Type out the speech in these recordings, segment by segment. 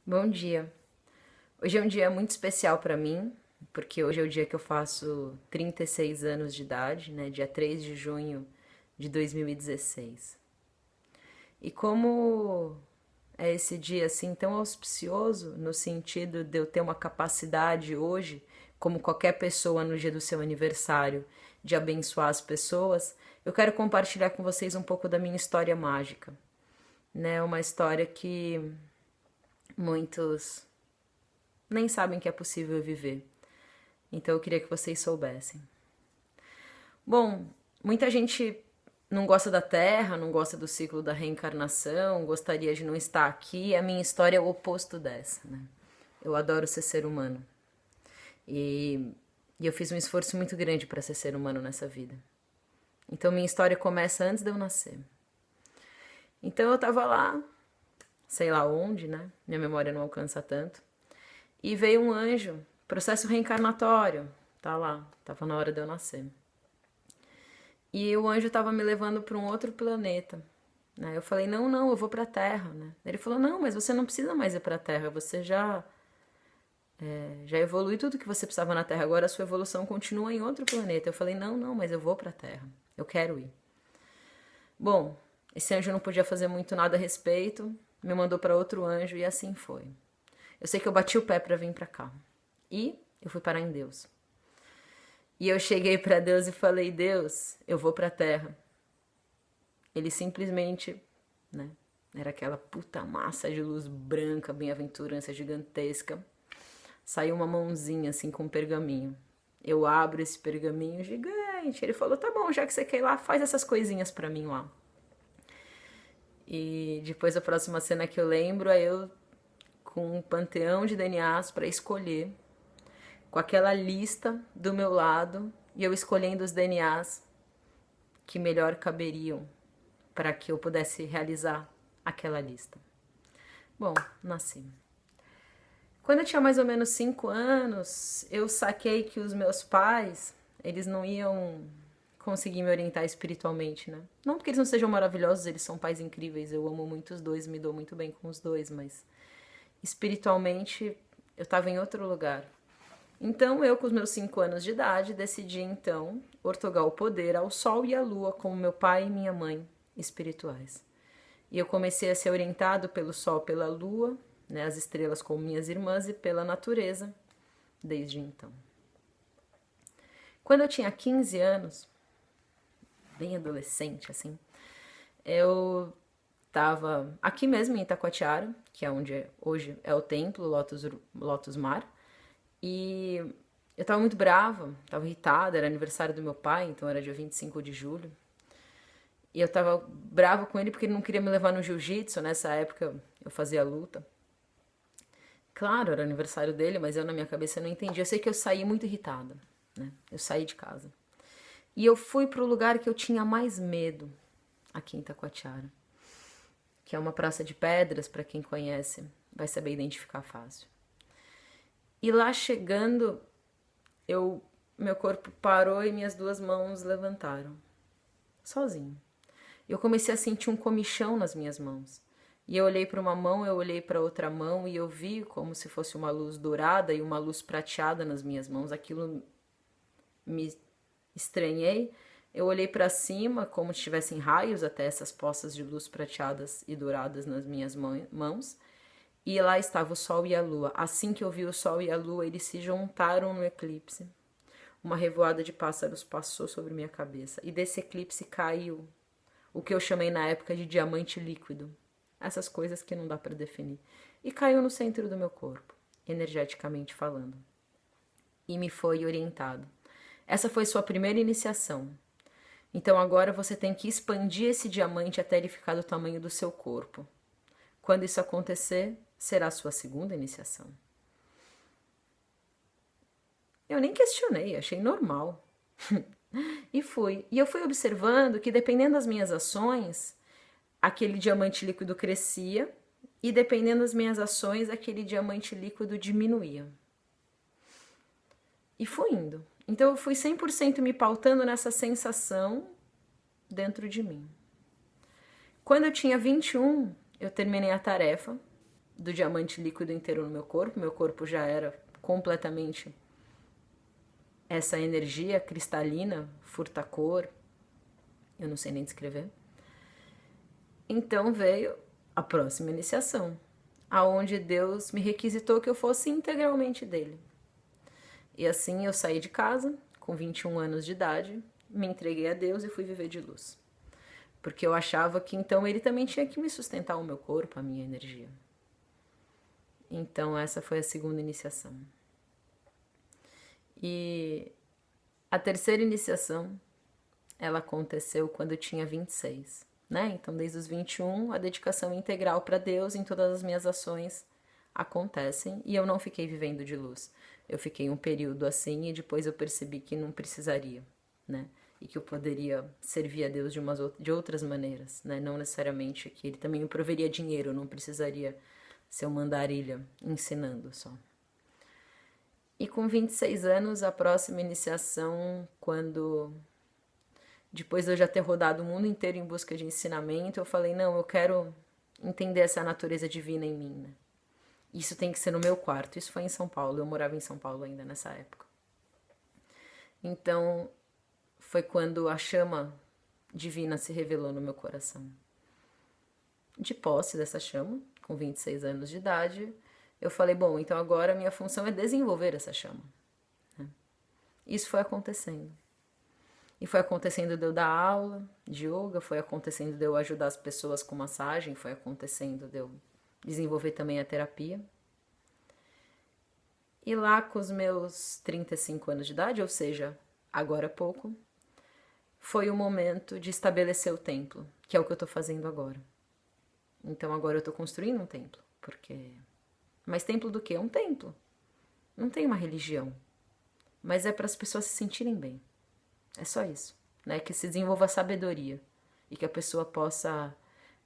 Bom dia. Hoje é um dia muito especial para mim, porque hoje é o dia que eu faço 36 anos de idade, né? Dia 3 de junho de 2016. E como é esse dia assim tão auspicioso no sentido de eu ter uma capacidade hoje, como qualquer pessoa no dia do seu aniversário, de abençoar as pessoas, eu quero compartilhar com vocês um pouco da minha história mágica, né? Uma história que muitos nem sabem que é possível viver. Então eu queria que vocês soubessem. Bom, muita gente não gosta da Terra, não gosta do ciclo da reencarnação, gostaria de não estar aqui. A minha história é o oposto dessa, né? Eu adoro ser humano. E, e eu fiz um esforço muito grande para ser humano nessa vida. Então minha história começa antes de eu nascer. Então eu tava lá, sei lá onde, né? Minha memória não alcança tanto. E veio um anjo, processo reencarnatório, tá lá, tava na hora de eu nascer. E o anjo tava me levando para um outro planeta, né? Eu falei, não, não, eu vou pra Terra, né? Ele falou, não, mas você não precisa mais ir pra Terra, você já evolui tudo que você precisava na Terra, agora a sua evolução continua em outro planeta. Eu falei, não, não, mas eu vou pra Terra, eu quero ir. Bom, esse anjo não podia fazer muito nada a respeito, me mandou para outro anjo e assim foi. Eu sei que eu bati o pé para vir para cá. E eu fui parar em Deus. E eu cheguei para Deus e falei: Deus, eu vou para a terra. Ele simplesmente, né? Era aquela puta massa de luz branca, bem-aventurança gigantesca. Saiu uma mãozinha assim com um pergaminho. Eu abro esse pergaminho gigante. Ele falou: tá bom, já que você quer ir lá, faz essas coisinhas para mim lá. E depois a próxima cena que eu lembro é eu com um panteão de DNAs para escolher, com aquela lista do meu lado e eu escolhendo os DNAs que melhor caberiam para que eu pudesse realizar aquela lista. Bom, nasci. Quando eu tinha mais ou menos 5 anos, eu saquei que os meus pais, eles não iam conseguir me orientar espiritualmente, né? Não porque eles não sejam maravilhosos, eles são pais incríveis, eu amo muito os dois, me dou muito bem com os dois, mas espiritualmente eu estava em outro lugar. Então eu, com os meus 5 anos de idade, decidi então ortogar o poder ao Sol e à Lua como meu pai e minha mãe espirituais. E eu comecei a ser orientado pelo Sol, pela Lua, né, as estrelas como minhas irmãs e pela natureza desde então. Quando eu tinha 15 anos, bem adolescente assim, eu estava aqui mesmo em Itacoatiara, que é onde hoje é o templo Lotus Mar, e eu tava muito brava, tava irritada, era aniversário do meu pai, então era dia 25 de julho. E eu tava brava com ele porque ele não queria me levar no jiu-jitsu, nessa época eu fazia luta. Claro, era aniversário dele, mas eu na minha cabeça não entendi. Eu sei que eu saí muito irritada, né? Eu saí de casa. E eu fui pro lugar que eu tinha mais medo, aqui em Itacoatiara, que é uma praça de pedras, para quem conhece, vai saber identificar fácil. E lá chegando, meu corpo parou e minhas duas mãos levantaram, sozinho. Eu comecei a sentir um comichão nas minhas mãos. E eu olhei para uma mão, eu olhei para outra mão e eu vi como se fosse uma luz dourada e uma luz prateada nas minhas mãos. Aquilo me estranhei. Eu olhei para cima como se tivessem raios até essas poças de luz prateadas e douradas nas minhas mãos. E lá estava o Sol e a Lua. Assim que eu vi o Sol e a Lua, eles se juntaram no eclipse. Uma revoada de pássaros passou sobre minha cabeça. E desse eclipse caiu o que eu chamei na época de diamante líquido. Essas coisas que não dá para definir. E caiu no centro do meu corpo, energeticamente falando. E me foi orientado. Essa foi sua primeira iniciação. Então agora você tem que expandir esse diamante até ele ficar do tamanho do seu corpo. Quando isso acontecer, será a sua segunda iniciação. Eu nem questionei, achei normal. E fui. E eu fui observando que dependendo das minhas ações, aquele diamante líquido crescia e dependendo das minhas ações, aquele diamante líquido diminuía. E fui indo. Então eu fui 100% me pautando nessa sensação dentro de mim. Quando eu tinha 21, eu terminei a tarefa do diamante líquido inteiro no meu corpo já era completamente essa energia cristalina, furta-cor, eu não sei nem descrever. Então veio a próxima iniciação, aonde Deus me requisitou que eu fosse integralmente dele. E assim eu saí de casa, com 21 anos de idade, me entreguei a Deus e fui viver de luz. Porque eu achava que então ele também tinha que me sustentar o meu corpo, a minha energia. Então essa foi a segunda iniciação. E a terceira iniciação, ela aconteceu quando eu tinha 26, né? Então desde os 21, a dedicação integral para Deus em todas as minhas ações acontecem e eu não fiquei vivendo de luz. Eu fiquei um período assim e depois eu percebi que não precisaria, né? E que eu poderia servir a Deus de outras maneiras, né? Não necessariamente que ele também me proveria dinheiro, eu não precisaria ser uma andarilha ensinando só. E com 26 anos, a próxima iniciação, quando depois de eu já ter rodado o mundo inteiro em busca de ensinamento, eu falei, não, eu quero entender essa natureza divina em mim, né? Isso tem que ser no meu quarto. Isso foi em São Paulo, eu morava em São Paulo ainda nessa época. Então, foi quando a chama divina se revelou no meu coração. De posse dessa chama, com 26 anos de idade, eu falei, bom, então agora a minha função é desenvolver essa chama. Isso foi acontecendo. E foi acontecendo de eu dar aula de yoga, foi acontecendo de eu ajudar as pessoas com massagem, foi acontecendo de eu desenvolver também a terapia. E lá com os meus 35 anos de idade, ou seja, agora há pouco, foi o momento de estabelecer o templo, que é o que eu estou fazendo agora. Então agora eu estou construindo um templo, porque... Mas templo do quê? Um templo. Não tem uma religião. Mas é para as pessoas se sentirem bem. É só isso, né? Que se desenvolva a sabedoria e que a pessoa possa...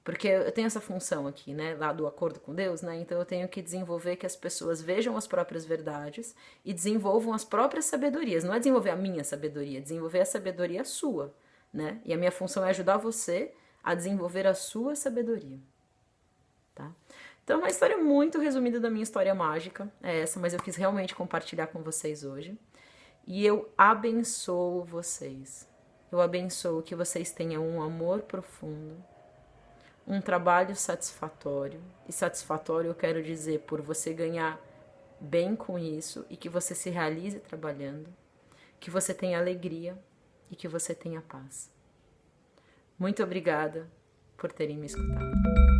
Porque eu tenho essa função aqui, né? Lá do acordo com Deus, né? Então eu tenho que desenvolver que as pessoas vejam as próprias verdades e desenvolvam as próprias sabedorias. Não é desenvolver a minha sabedoria, é desenvolver a sabedoria sua, né? E a minha função é ajudar você a desenvolver a sua sabedoria, tá? Então, uma história muito resumida da minha história mágica é essa, mas eu quis realmente compartilhar com vocês hoje. E eu abençoo vocês. Eu abençoo que vocês tenham um amor profundo, um trabalho satisfatório. E satisfatório eu quero dizer por você ganhar bem com isso e que você se realize trabalhando, que você tenha alegria e que você tenha paz. Muito obrigada por terem me escutado.